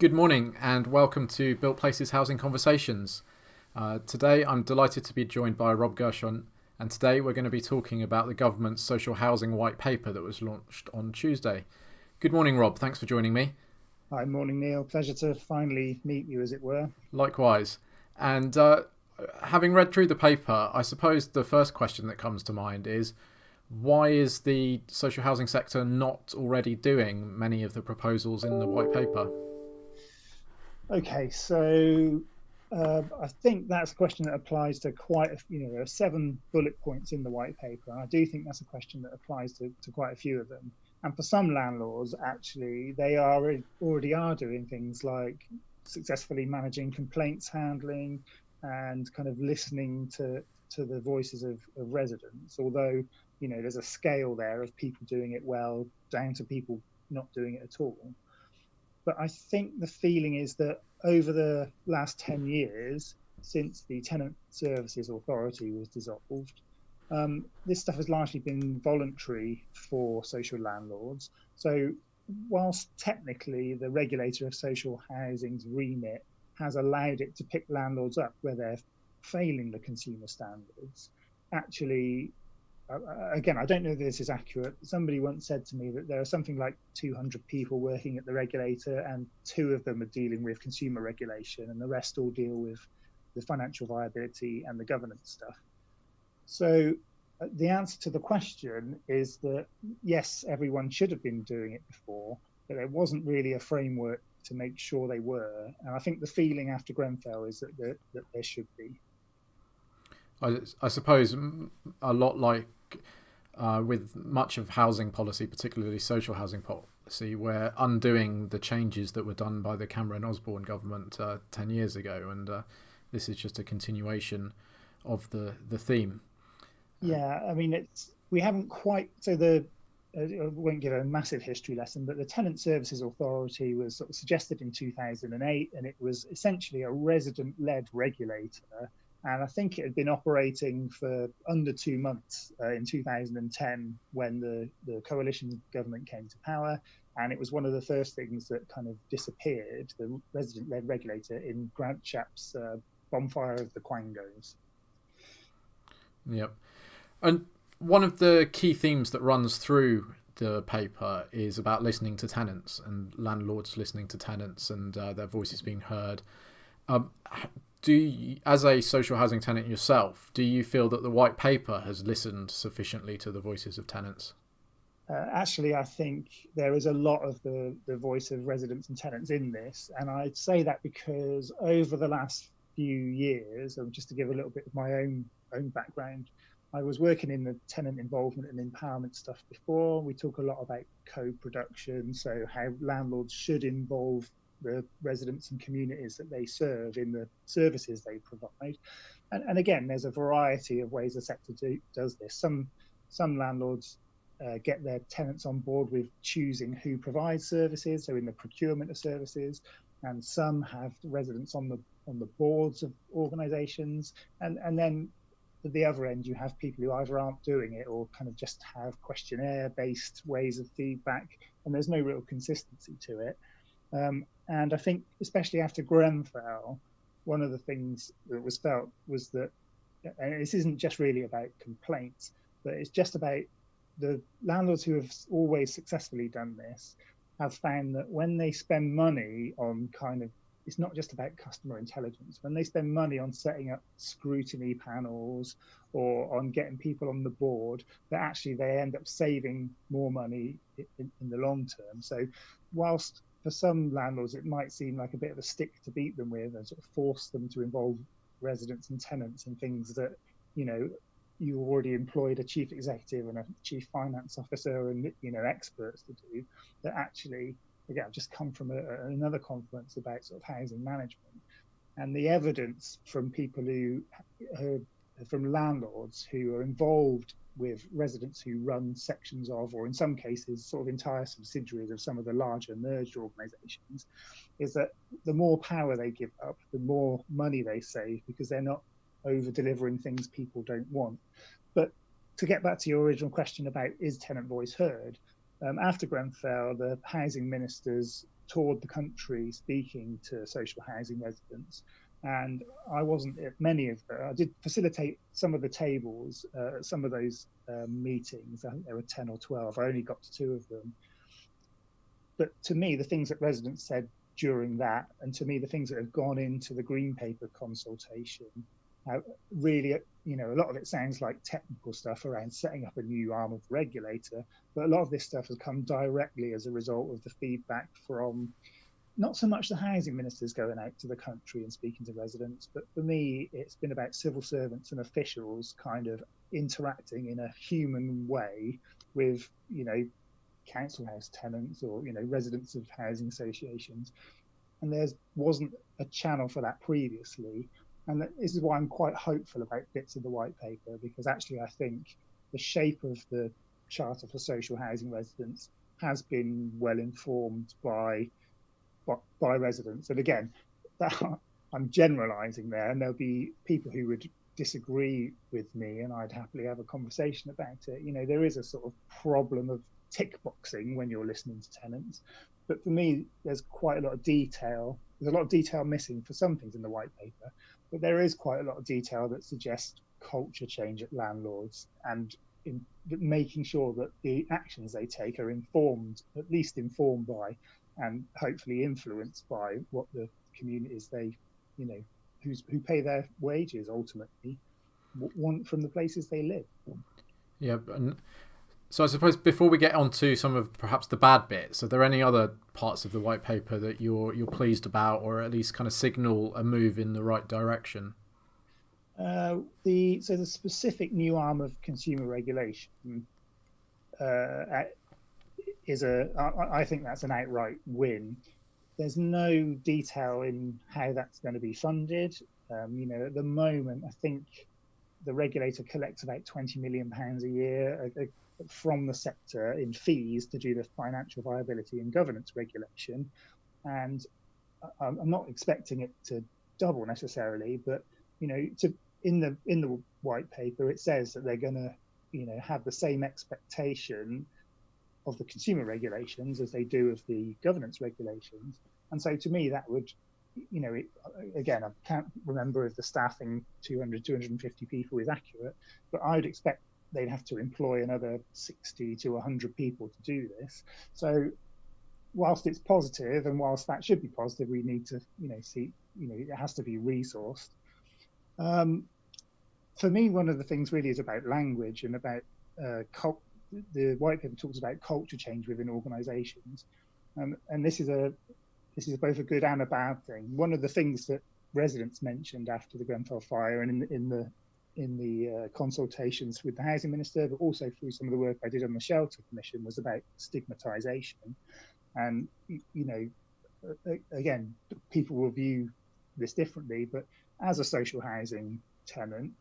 Good morning and welcome to BuiltPlace's Housing Conversations. Today I'm delighted to be joined by Rob Gershon, and today we're going to be talking about the government's social housing white paper that was launched on Tuesday. Good morning, Rob. Thanks for joining me. Hi, morning, Neal. Pleasure to finally meet you, as it were. Likewise. And having read through the paper, I suppose the first question that comes to mind is why is the social housing sector not already doing many of the proposals in the white paper? Okay, so I think that's a question that applies to there are 7 bullet points in the white paper, and I do think that's a question that applies to quite a few of them. And for some landlords, actually, they already are doing things like successfully managing complaints handling and kind of listening to the voices of residents. Although, there's a scale there of people doing it well down to people not doing it at all. But I think the feeling is that over the last 10 years, since the Tenant Services Authority was dissolved, this stuff has largely been voluntary for social landlords. So, whilst technically the regulator of social housing's remit has allowed it to pick landlords up where they're failing the consumer standards, actually, again, I don't know if this is accurate. Somebody once said to me that there are something like 200 people working at the regulator, and 2 of them are dealing with consumer regulation, and the rest all deal with the financial viability and the governance stuff. So the answer to the question is that yes, everyone should have been doing it before, but there wasn't really a framework to make sure they were. And I think the feeling after Grenfell is that there should be. I suppose a lot like with much of housing policy, particularly social housing policy, we're undoing the changes that were done by the Cameron-Osborne government 10 years ago, and this is just a continuation of the theme. Yeah, I mean, we haven't quite, I won't give a massive history lesson, but the Tenant Services Authority was sort of suggested in 2008, and it was essentially a resident-led regulator. And I think it had been operating for under 2 months in 2010 when the coalition government came to power. And it was one of the first things that kind of disappeared, the resident-led regulator, in Grant Shapps' Bonfire of the Quangos. Yep. And one of the key themes that runs through the paper is about listening to tenants and landlords listening to tenants and their voices being heard. As a social housing tenant yourself, do you feel that the white paper has listened sufficiently to the voices of tenants? Actually, I think there is a lot of the voice of residents and tenants in this. And I'd say that because over the last few years, just to give a little bit of my own background, I was working in the tenant involvement and empowerment stuff before. We talk a lot about co-production, so how landlords should involve the residents and communities that they serve in the services they provide. And again, there's a variety of ways the sector does this. Some landlords get their tenants on board with choosing who provides services, so in the procurement of services, and some have residents on the boards of organisations, and then at the other end you have people who either aren't doing it or kind of just have questionnaire-based ways of feedback, and there's no real consistency to it. And I think, especially after Grenfell, one of the things that was felt was that, and this isn't just really about complaints, but it's just about the landlords who have always successfully done this have found that when they spend money on it's not just about customer intelligence. When they spend money on setting up scrutiny panels or on getting people on the board, that actually they end up saving more money in the long term. So whilst for some landlords it might seem like a bit of a stick to beat them with and sort of force them to involve residents and tenants in things that, you already employed a chief executive and a chief finance officer and, experts to do, that actually, again, I've just come from another conference about sort of housing management, and the evidence from people from landlords who are involved with residents who run sections of, or in some cases, sort of entire subsidiaries of some of the larger merged organisations, is that the more power they give up, the more money they save because they're not over delivering things people don't want. But to get back to your original question about is tenant voice heard, after Grenfell, the housing ministers toured the country speaking to social housing residents, and I wasn't at many of them. I did facilitate some of the tables, some of those meetings. I think there were 10 or 12. I only got to 2 of them. But to me, the things that residents said during that, and to me, the things that have gone into the Green Paper consultation, really, you know, a lot of it sounds like technical stuff around setting up a new arm of the regulator, but a lot of this stuff has come directly as a result of the feedback from not so much the housing ministers going out to the country and speaking to residents, but for me, it's been about civil servants and officials kind of interacting in a human way with, you know, council house tenants or, you know, residents of housing associations. And there wasn't a channel for that previously. And this is why I'm quite hopeful about bits of the white paper, because actually I think the shape of the Charter for Social Housing Residents has been well informed by residents. And again, that, I'm generalizing there, and there'll be people who would disagree with me, and I'd happily have a conversation about it. You know, there is a sort of problem of tick boxing when you're listening to tenants, but for me, there's quite a lot of detail. There's a lot of detail missing for some things in the white paper, but there is quite a lot of detail that suggests culture change at landlords, and in making sure that the actions they take are informed, at least informed by, and hopefully influenced by what the communities they, you know, who pay their wages ultimately want from the places they live. Yeah, and so I suppose before we get on to some of perhaps the bad bits, are there any other parts of the white paper that you're pleased about, or at least kind of signal a move in the right direction? The specific new arm of consumer regulation I think that's an outright win. There's no detail in how that's going to be funded. You know, at the moment, I think the regulator collects about £20 million a year from the sector in fees to do the financial viability and governance regulation. And I'm not expecting it to double necessarily, but, you know, in the white paper, it says that they're going to, you know, have the same expectation of the consumer regulations as they do of the governance regulations. And so to me, that would, you know, again, I can't remember if the staffing 250 people is accurate, but I would expect they'd have to employ another 60 to 100 people to do this. So whilst it's positive, and whilst that should be positive, we need to, you know, see, you know, it has to be resourced. For me, one of the things really is about language and about the white paper talks about culture change within organisations, and this is both a good and a bad thing. One of the things that residents mentioned after the Grenfell fire and in the consultations with the housing minister, but also through some of the work I did on the shelter commission, was about stigmatisation. And, you know, again, people will view this differently, but as a social housing tenant,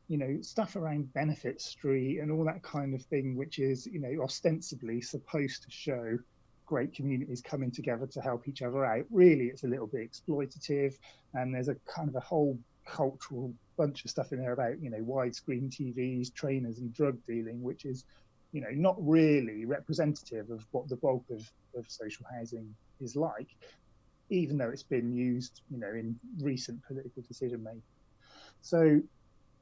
you know, stuff around Benefit Street and all that kind of thing, which is, you know, ostensibly supposed to show great communities coming together to help each other out. Really, it's a little bit exploitative, and there's a kind of a whole cultural bunch of stuff in there about, you know, widescreen TVs, trainers and drug dealing, which is, you know, not really representative of what the bulk of social housing is like, even though it's been used, you know, in recent political decision making.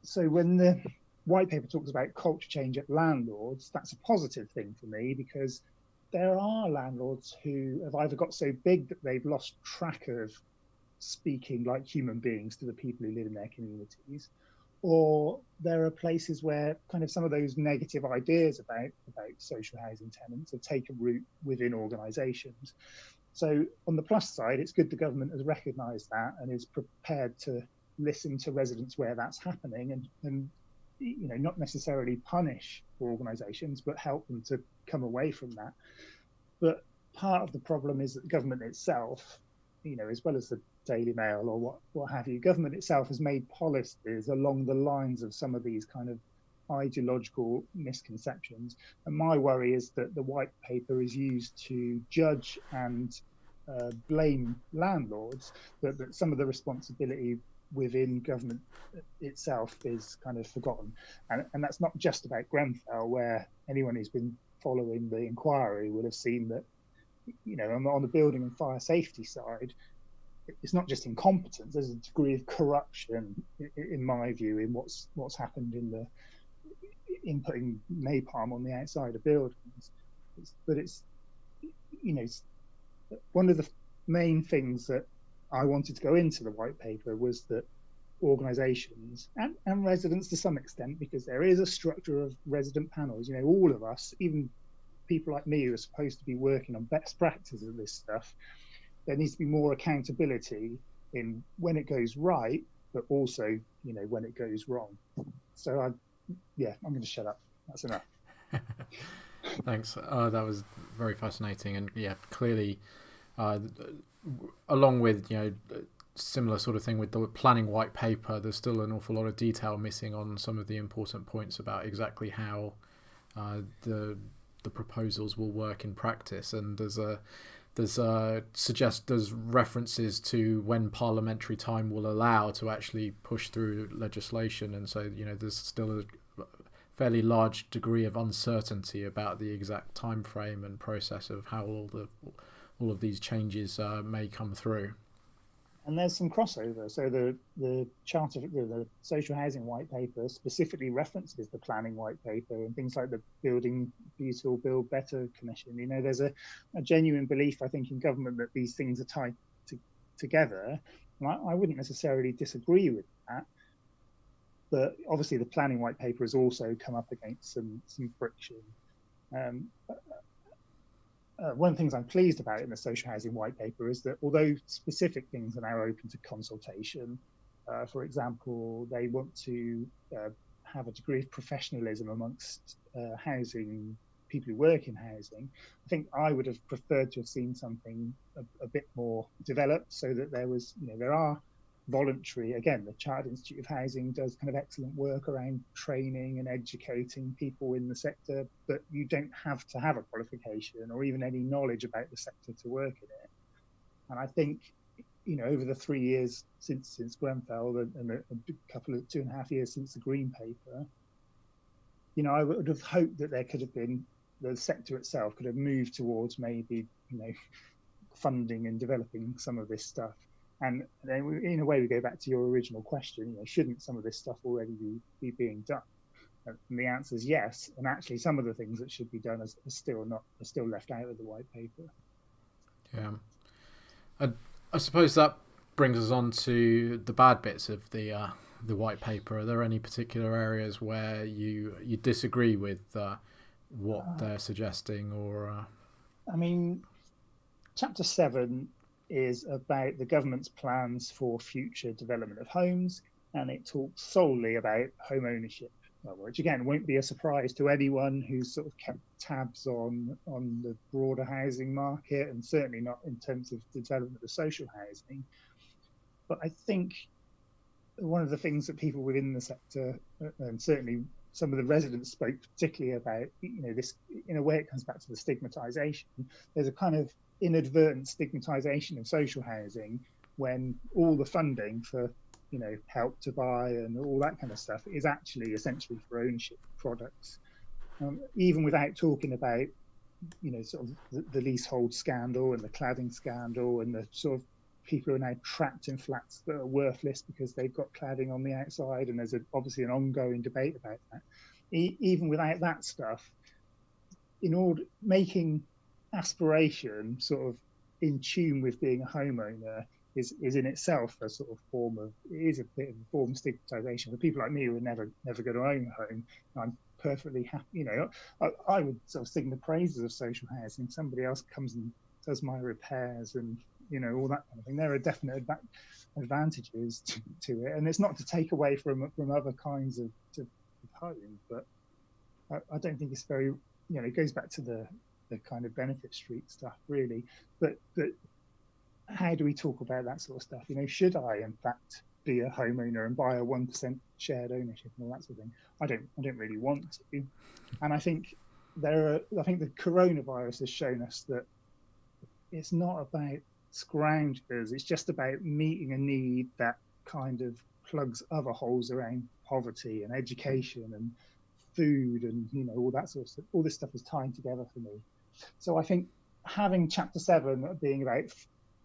So when the white paper talks about culture change at landlords, that's a positive thing for me, because there are landlords who have either got so big that they've lost track of speaking like human beings to the people who live in their communities, or there are places where kind of some of those negative ideas about social housing tenants have taken root within organisations. So on the plus side, it's good the government has recognised that and is prepared to listen to residents where that's happening, and you know, not necessarily punish organisations, but help them to come away from that. But part of the problem is that the government itself, you know, as well as the Daily Mail or what have you, government itself has made policies along the lines of some of these kind of ideological misconceptions. And my worry is that the white paper is used to judge and blame landlords, that some of the responsibility within government itself is kind of forgotten. And that's not just about Grenfell, where anyone who's been following the inquiry will have seen that, on the building and fire safety side, it's not just incompetence. There's a degree of corruption, in my view, in what's happened in putting napalm on the outside of buildings. But it's one of the main things that I wanted to go into the white paper was that organisations and residents to some extent, because there is a structure of resident panels. All of us, even people like me who are supposed to be working on best practice of this stuff, there needs to be more accountability in when it goes right, but also when it goes wrong. So I'm going to shut up. That's enough. Thanks. That was very fascinating, and clearly, along with similar sort of thing with the planning white paper, there's still an awful lot of detail missing on some of the important points about exactly how the proposals will work in practice. And there's references to when parliamentary time will allow to actually push through legislation, and so there's still a fairly large degree of uncertainty about the exact time frame and process of how all of these changes may come through. And there's some crossover. So the charter, the social housing white paper specifically references the planning white paper and things like the Building Beautiful, Build Better Commission. There's a genuine belief, I think, in government that these things are tied together. And I wouldn't necessarily disagree with that. But obviously the planning white paper has also come up against some friction. One of the things I'm pleased about in the social housing white paper is that although specific things are now open to consultation, for example, they want to have a degree of professionalism amongst housing people who work in housing. I think I would have preferred to have seen something a bit more developed, so that there are voluntary, again, the Chartered Institute of Housing does kind of excellent work around training and educating people in the sector, but you don't have to have a qualification or even any knowledge about the sector to work in it. And I think, over the 3 years since Grenfell and a couple of 2.5 years since the Green Paper, I would have hoped that there could have been, the sector itself could have moved towards maybe, funding and developing some of this stuff. And then, in a way, we go back to your original question. Shouldn't some of this stuff already be being done? And the answer is yes. And actually, some of the things that should be done are still left out of the white paper. Yeah, I suppose that brings us on to the bad bits of the white paper. Are there any particular areas where you disagree with what they're suggesting, or? Chapter 7 is about the government's plans for future development of homes, and it talks solely about home ownership, which again won't be a surprise to anyone who's sort of kept tabs on the broader housing market, and certainly not in terms of the development of social housing. But I think one of the things that people within the sector, and certainly some of the residents, spoke particularly about, this, in a way, it comes back to the stigmatization. There's a kind of inadvertent stigmatization of social housing when all the funding for Help to Buy and all that kind of stuff is actually essentially for ownership products, even without talking about sort of the leasehold scandal and the cladding scandal and the sort of people who are now trapped in flats that are worthless because they've got cladding on the outside, and there's obviously an ongoing debate about that. Even without that stuff, in order making aspiration sort of in tune with being a homeowner is in itself a sort of form of, it is a bit of a form of stigmatization for people like me who are never going to own a home. I'm perfectly happy, I would sort of sing the praises of social housing. Somebody else comes and does my repairs and all that kind of thing. There are definite advantages to it, and it's not to take away from other kinds of home, but I don't think it's very, it goes back to the kind of benefit street stuff, really. But how do we talk about that sort of stuff? Should I in fact be a homeowner and buy a 1% shared ownership and all that sort of thing? I don't really want to. And I think the coronavirus has shown us that it's not about scroungers. It's just about meeting a need that kind of plugs other holes around poverty and education and food and all that sort of stuff. All this stuff is tying together for me. So I think having Chapter 7 being about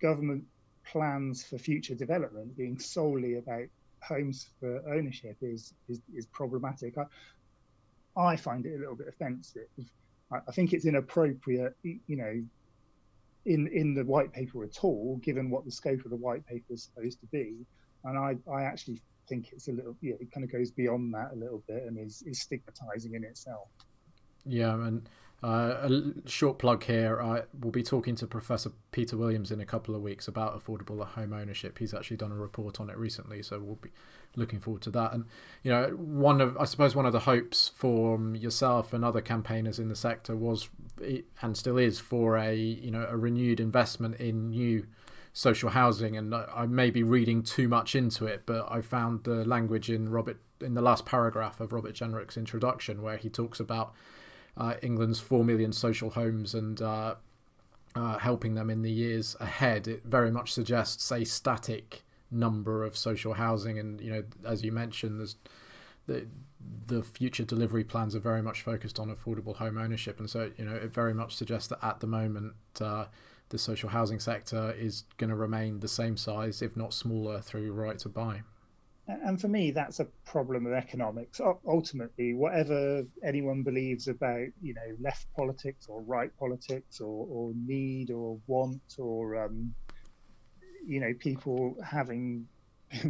government plans for future development being solely about homes for ownership is problematic. I find it a little bit offensive. I think it's inappropriate, in the white paper at all, given what the scope of the white paper is supposed to be. And I actually think it's a little, it kind of goes beyond that a little bit and is stigmatizing in itself. Yeah, and a short plug here. I will be talking to Professor Peter Williams in a couple of weeks about affordable home ownership. He's actually done a report on it recently, so we'll be looking forward to that. And one of the hopes for yourself and other campaigners in the sector was, and still is, for a renewed investment in new social housing. And I may be reading too much into it, but I found the language in the last paragraph of Robert Jenrick's introduction, where he talks about England's 4 million social homes and helping them in the years ahead. It very much suggests a static number of social housing, and as you mentioned, there's the future delivery plans are very much focused on affordable home ownership, and so it very much suggests that at the moment the social housing sector is going to remain the same size, if not smaller, through right to buy. And for me, that's a problem of economics. Ultimately, whatever anyone believes about, left politics or right politics or need or want or,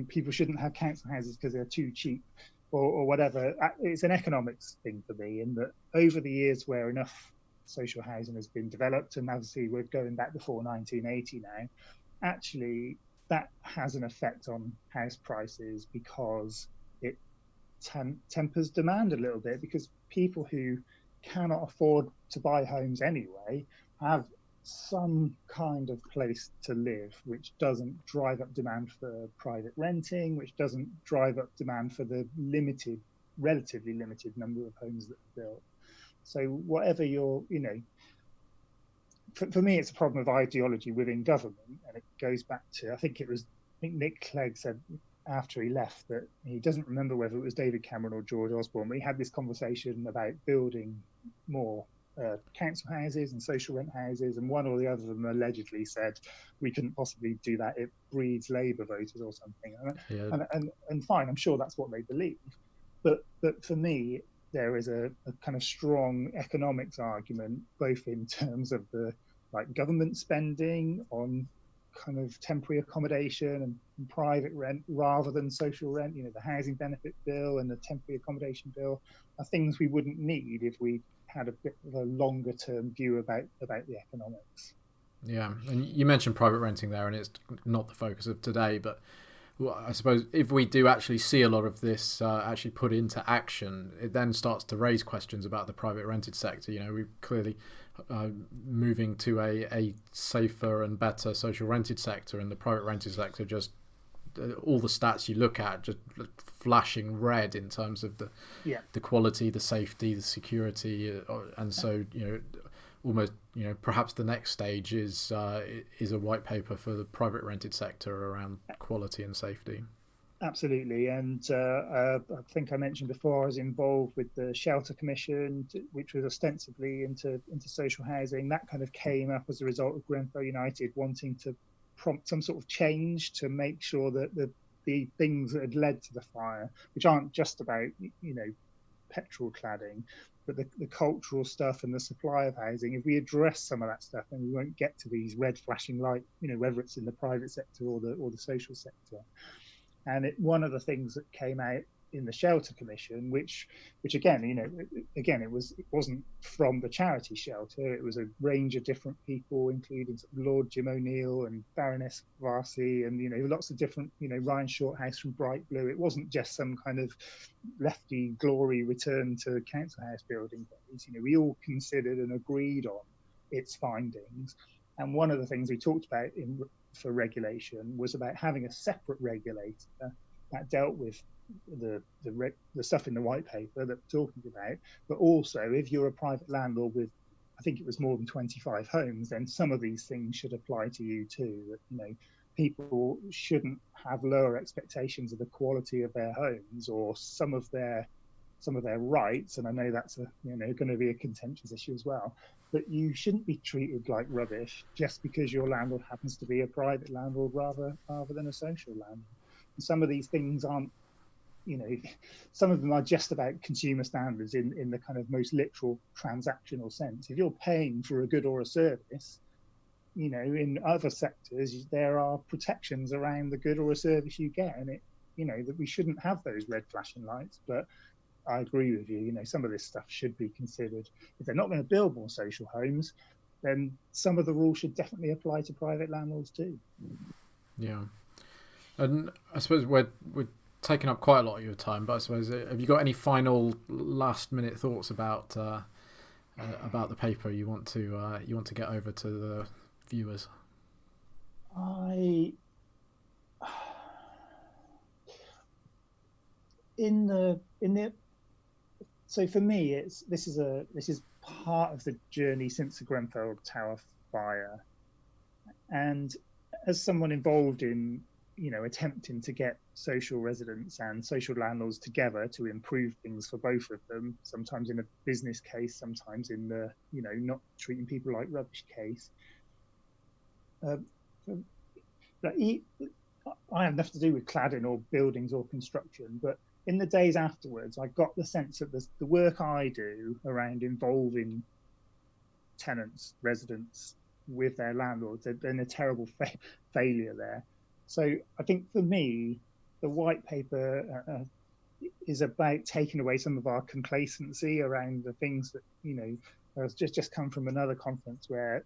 people shouldn't have council houses because they're too cheap or whatever. It's an economics thing for me, in that over the years where enough social housing has been developed, and obviously we're going back before 1980 now, actually that has an effect on house prices because it tempers demand a little bit, because people who cannot afford to buy homes anyway have some kind of place to live, which doesn't drive up demand for private renting, which doesn't drive up demand for the relatively limited number of homes that are built. So whatever for me, it's a problem of ideology within government, and it goes back to, I think Nick Clegg said after he left that he doesn't remember whether it was David Cameron or George Osborne, but he had this conversation about building more council houses and social rent houses, and one or the other of them allegedly said we couldn't possibly do that, it breeds Labour voters or something. And fine, I'm sure that's what they believe, but for me, there is a kind of strong economics argument, both in terms of the government spending on kind of temporary accommodation and private rent rather than social rent. The housing benefit bill and the temporary accommodation bill are things we wouldn't need if we had a bit of a longer term view about the economics. Yeah, and you mentioned private renting there, and it's not the focus of today, but I suppose if we do actually see a lot of this actually put into action, it then starts to raise questions about the private rented sector. We're clearly moving to a safer and better social rented sector, and the private rented sector, just all the stats you look at, just flashing red in terms of the quality, the safety, the security, and so almost perhaps the next stage is a white paper for the private rented sector around quality and safety. Absolutely, and I think I mentioned before I was involved with the Shelter Commission, which was ostensibly into social housing. That kind of came up as a result of Grenfell United wanting to prompt some sort of change to make sure that the things that had led to the fire, which aren't just about petrol cladding, but the cultural stuff and the supply of housing, if we address some of that stuff, then we won't get to these red flashing light, whether it's in the private sector or the social sector. And one of the things that came out in the Shelter Commission, which again, it wasn't from the charity Shelter. It was a range of different people, including Lord Jim O'Neal and Baroness Varsi, and lots of different, Ryan Shorthouse from Bright Blue. It wasn't just some kind of lefty glory return to council house building days. We all considered and agreed on its findings. And one of the things we talked about for regulation was about having a separate regulator that dealt with the stuff in the white paper that we're talking about, but also if you're a private landlord with, I think it was more than 25 homes, then some of these things should apply to you too. That people shouldn't have lower expectations of the quality of their homes or some of their some of their rights, and I know that's going to be a contentious issue as well. But you shouldn't be treated like rubbish just because your landlord happens to be a private landlord rather than a social landlord. And some of these things aren't, some of them are just about consumer standards in the kind of most literal transactional sense. If you're paying for a good or a service, in other sectors, there are protections around the good or a service you get, and that we shouldn't have those red flashing lights. But I agree with you. Some of this stuff should be considered. If they're not going to build more social homes, then some of the rules should definitely apply to private landlords too. Yeah, and I suppose we're taking up quite a lot of your time, but I suppose, have you got any final last minute thoughts about the paper you want to get over to the viewers? So for me, this is part of the journey since the Grenfell Tower fire, and as someone involved in attempting to get social residents and social landlords together to improve things for both of them, sometimes in a business case, sometimes in the not treating people like rubbish case. I have nothing to do with cladding or buildings or construction, but in the days afterwards, I got the sense that the work I do around involving tenants, residents with their landlords, there's been a terrible failure there. So I think for me, the white paper is about taking away some of our complacency around the things that, I've just come from another conference where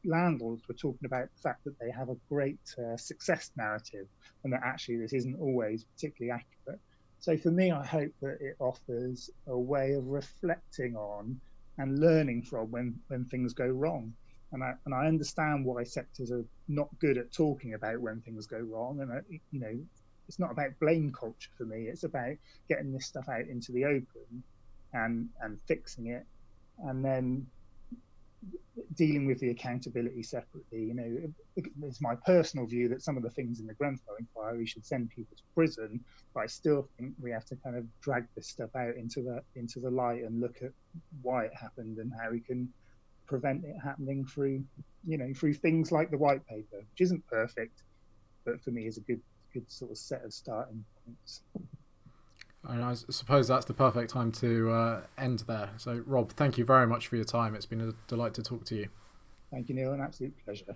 landlords were talking about the fact that they have a great success narrative, and that actually this isn't always particularly accurate. So for me, I hope that it offers a way of reflecting on and learning from when things go wrong. And I understand why sectors are not good at talking about when things go wrong. And it's not about blame culture for me. It's about getting this stuff out into the open and fixing it, and then dealing with the accountability separately. It's my personal view that some of the things in the Grenfell inquiry should send people to prison, but I still think we have to kind of drag this stuff out into the light and look at why it happened and how we can prevent it happening through things like the white paper, which isn't perfect, but for me is a good sort of set of starting points. And I suppose that's the perfect time to end there. So, Rob, thank you very much for your time. It's been a delight to talk to you. Thank you, Neil. An absolute pleasure.